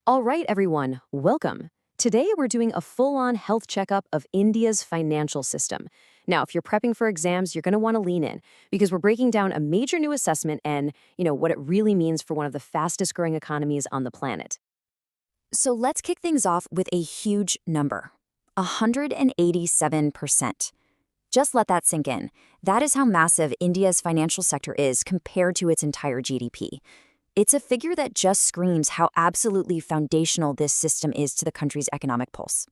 All right, everyone, welcome. Today, we're doing a full-on health checkup of India's financial system. Now, if you're prepping for exams, you're going to want to lean in because we're breaking down a major new assessment and, what it really means for one of the fastest-growing economies on the planet. So let's kick things off with a huge number, 187%. Just let that sink in. That is how massive India's financial sector is compared to its entire GDP. It's a figure that just screams how absolutely foundational this system is to the country's economic pulse.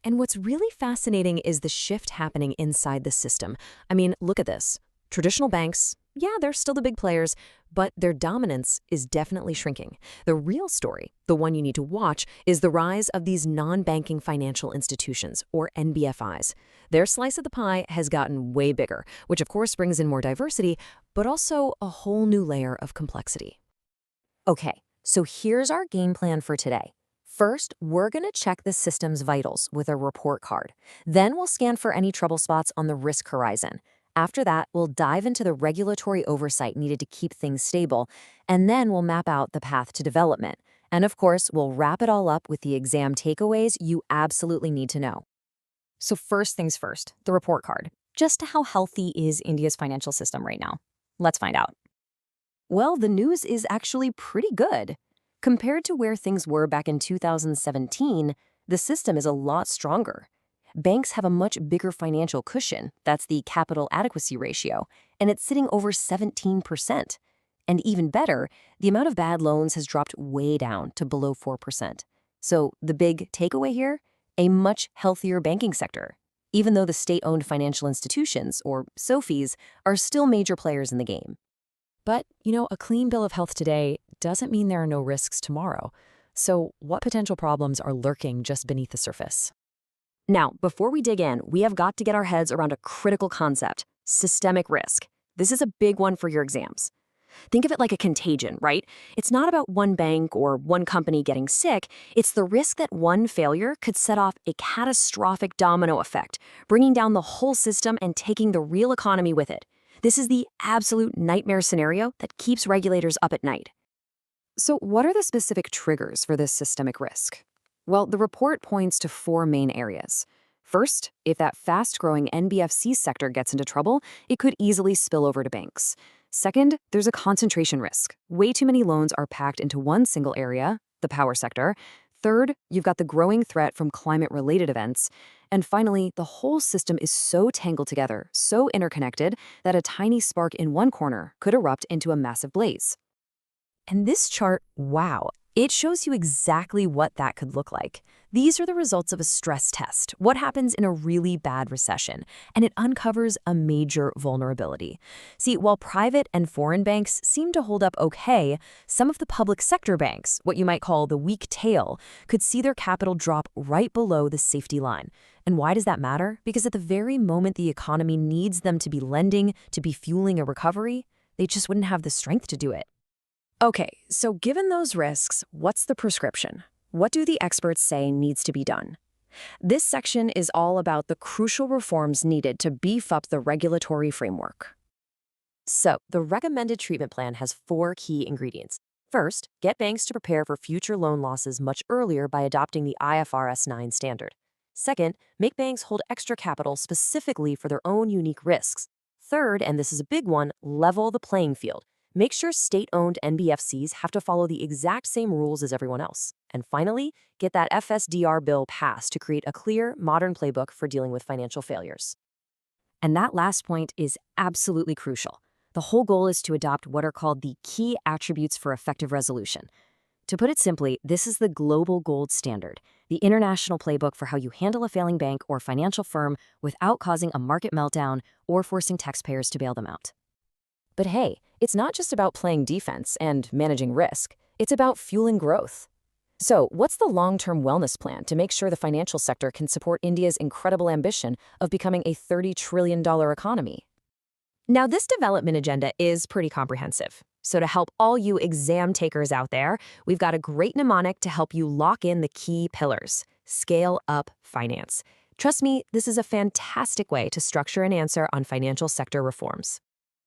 And what's really fascinating is the shift happening inside the system. I mean, look at this. Traditional banks, yeah, they're still the big players, but their dominance is definitely shrinking. The real story, the one you need to watch, is the rise of these non-banking financial institutions, or NBFIs. Their slice of the pie has gotten way bigger, which of course brings in more diversity, but also a whole new layer of complexity. Okay, so here's our game plan for today. First, we're going to check the system's vitals with a report card. Then we'll scan for any trouble spots on the risk horizon. After that, we'll dive into the regulatory oversight needed to keep things stable, and then we'll map out the path to development. And of course, we'll wrap it all up with the exam takeaways you absolutely need to know. So first things first, the report card. Just how healthy is India's financial system right now? Let's find out. Well, the news is actually pretty good. Compared to where things were back in 2017, the system is a lot stronger. Banks have a much bigger financial cushion, that's the capital adequacy ratio, and it's sitting over 17%. And even better, the amount of bad loans has dropped way down to below 4%. So the big takeaway here? A much healthier banking sector, even though the state-owned financial institutions, or SOFIs, are still major players in the game. But, a clean bill of health today doesn't mean there are no risks tomorrow. So what potential problems are lurking just beneath the surface? Now, before we dig in, we have got to get our heads around a critical concept, systemic risk. This is a big one for your exams. Think of it like a contagion, right? It's not about one bank or one company getting sick. It's the risk that one failure could set off a catastrophic domino effect, bringing down the whole system and taking the real economy with it. This is the absolute nightmare scenario that keeps regulators up at night. So what are the specific triggers for this systemic risk? Well, the report points to four main areas. First, if that fast-growing NBFC sector gets into trouble, it could easily spill over to banks. Second, there's a concentration risk. Way too many loans are packed into one single area, the power sector. Third, you've got the growing threat from climate-related events. And finally, the whole system is so tangled together, so interconnected, that a tiny spark in one corner could erupt into a massive blaze. And this chart, wow, it shows you exactly what that could look like. These are the results of a stress test, what happens in a really bad recession, and it uncovers a major vulnerability. See, while private and foreign banks seem to hold up okay, some of the public sector banks, what you might call the weak tail, could see their capital drop right below the safety line. And why does that matter? Because at the very moment the economy needs them to be lending, to be fueling a recovery, they just wouldn't have the strength to do it. Okay, so given those risks, what's the prescription? What do the experts say needs to be done? This section is all about the crucial reforms needed to beef up the regulatory framework. So, the recommended treatment plan has four key ingredients. First, get banks to prepare for future loan losses much earlier by adopting the IFRS 9 standard. Second, make banks hold extra capital specifically for their own unique risks. Third, and this is a big one, level the playing field. Make sure state-owned NBFCs have to follow the exact same rules as everyone else. And finally, get that FSDR bill passed to create a clear, modern playbook for dealing with financial failures. And that last point is absolutely crucial. The whole goal is to adopt what are called the key attributes for effective resolution. To put it simply, this is the global gold standard, the international playbook for how you handle a failing bank or financial firm without causing a market meltdown or forcing taxpayers to bail them out. But hey, it's not just about playing defense and managing risk. It's about fueling growth. So, what's the long-term wellness plan to make sure the financial sector can support India's incredible ambition of becoming a $30 trillion economy? Now, this development agenda is pretty comprehensive. So to help all you exam takers out there, we've got a great mnemonic to help you lock in the key pillars. Scale up finance. Trust me, this is a fantastic way to structure an answer on financial sector reforms.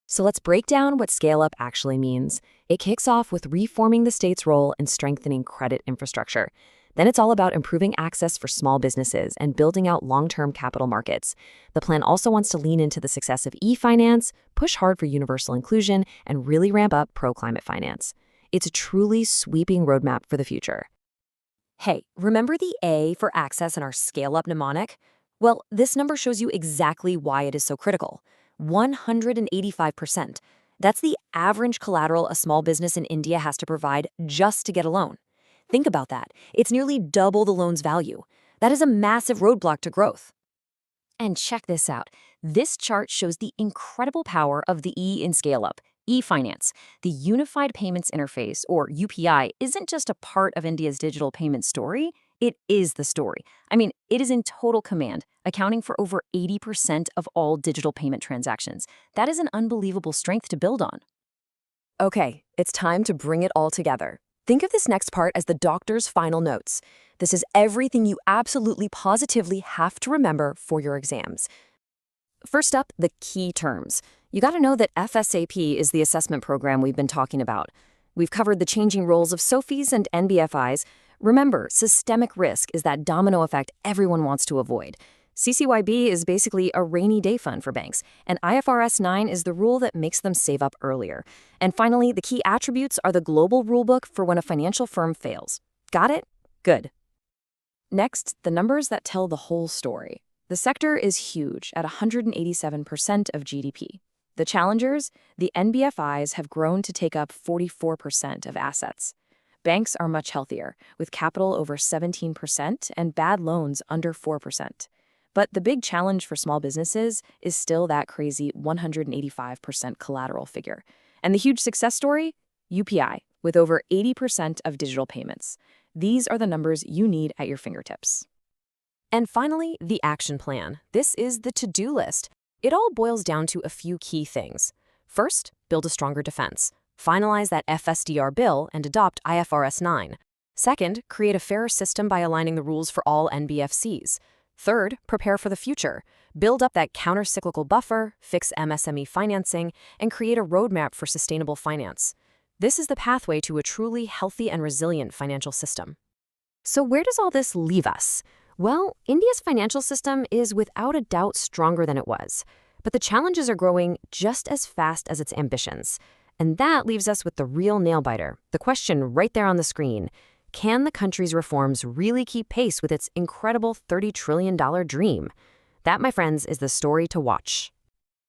So let's break down what scale-up actually means. It kicks off with reforming the state's role in strengthening credit infrastructure. Then it's all about improving access for small businesses and building out long-term capital markets. The plan also wants to lean into the success of e-finance, push hard for universal inclusion, and really ramp up pro-climate finance. It's a truly sweeping roadmap for the future. Hey, remember the A for access in our scale-up mnemonic? Well, this number shows you exactly why it is so critical. 185%. That's the average collateral a small business in India has to provide just to get a loan. Think about that. It's nearly double the loan's value. That is a massive roadblock to growth. And check this out. This chart shows the incredible power of the E in scale-up, e-finance. The Unified Payments Interface, or UPI, isn't just a part of India's digital payment story. It is the story. I mean, it is in total command, accounting for over 80% of all digital payment transactions. That is an unbelievable strength to build on. Okay, it's time to bring it all together. Think of this next part as the doctor's final notes. This is everything you absolutely positively have to remember for your exams. First up, the key terms. You got to know that FSAP is the assessment program we've been talking about. We've covered the changing roles of SOFIs and NBFIs. Remember, systemic risk is that domino effect everyone wants to avoid. CCYB is basically a rainy day fund for banks, and IFRS 9 is the rule that makes them save up earlier. And finally, the key attributes are the global rulebook for when a financial firm fails. Got it? Good. Next, the numbers that tell the whole story. The sector is huge at 187% of GDP. The challengers, the NBFIs, have grown to take up 44% of assets. Banks are much healthier, with capital over 17% and bad loans under 4%. But the big challenge for small businesses is still that crazy 185% collateral figure. And the huge success story? UPI, with over 80% of digital payments. These are the numbers you need at your fingertips. And finally, the action plan. This is the to-do list. It all boils down to a few key things. First, build a stronger defense. Finalize that FSDR bill and adopt IFRS 9. Second, create a fairer system by aligning the rules for all NBFCs. Third, prepare for the future. Build up that counter-cyclical buffer, fix MSME financing, and create a roadmap for sustainable finance. This is the pathway to a truly healthy and resilient financial system. So where does all this leave us? Well, India's financial system is without a doubt stronger than it was. But the challenges are growing just as fast as its ambitions. And that leaves us with the real nail-biter, the question right there on the screen. Can the country's reforms really keep pace with its incredible $30 trillion dream? That, my friends, is the story to watch.